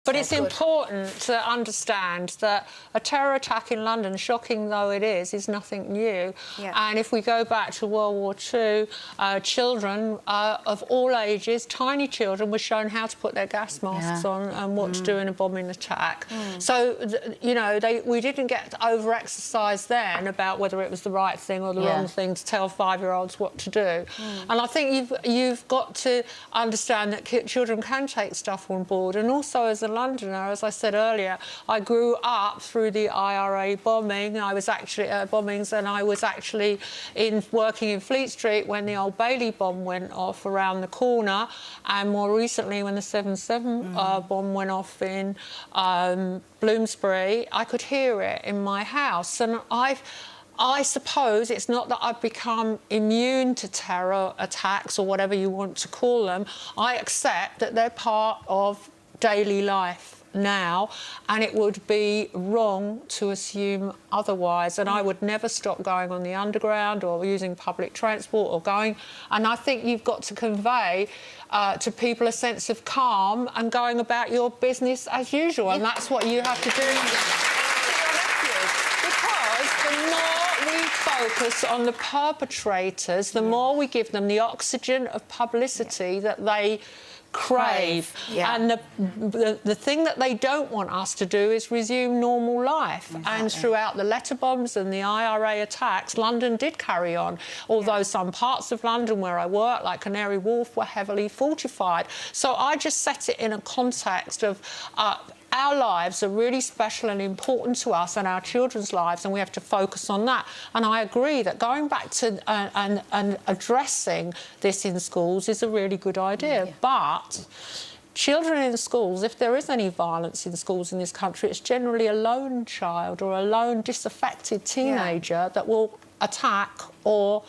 But it's important to understand that a terror attack in London, shocking though it is nothing new. Yeah. And if we go back to World War II, children of all ages, tiny children, were shown how to put their gas masks on and what to do in a bombing attack. So, you know, we didn't get over-exercised then about whether it was the right thing or the wrong thing to tell 5-year-olds what to do. And I think you've got to understand that children can take stuff on board. And also, as a Londoner, as I said earlier, I grew up through the IRA bombing. I was actually bombings, and I was actually working in Fleet Street when the Old Bailey bomb went off around the corner, and more recently when the 7/7 bomb went off in Bloomsbury. I could hear it in my house, and I suppose it's not that I've become immune to terror attacks or whatever you want to call them. I accept that they're part of daily life now, and it would be wrong to assume otherwise. And I would never stop going on the underground or using public transport or going. And I think you've got to convey to people a sense of calm and going about your business as usual. And that's what you have to do. Because the more we focus on the perpetrators, the more we give them the oxygen of publicity that they crave. And the thing that they don't want us to do is resume normal life. And throughout the letter bombs and the IRA attacks, London did carry on, although some parts of London where I work, like Canary Wharf, were heavily fortified. So I just set it in a context of our lives are really special and important to us, and our children's lives, and we have to focus on that. And I agree that going back to and addressing this in schools is a really good idea. But children in schools, if there is any violence in schools in this country, it's generally a lone child or a lone disaffected teenager that will attack, or,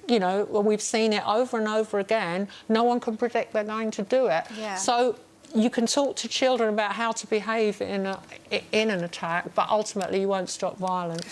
you know, we've seen it over and over again. No one can predict they're going to do it. So you can talk to children about how to behave in an attack, but ultimately you won't stop violence.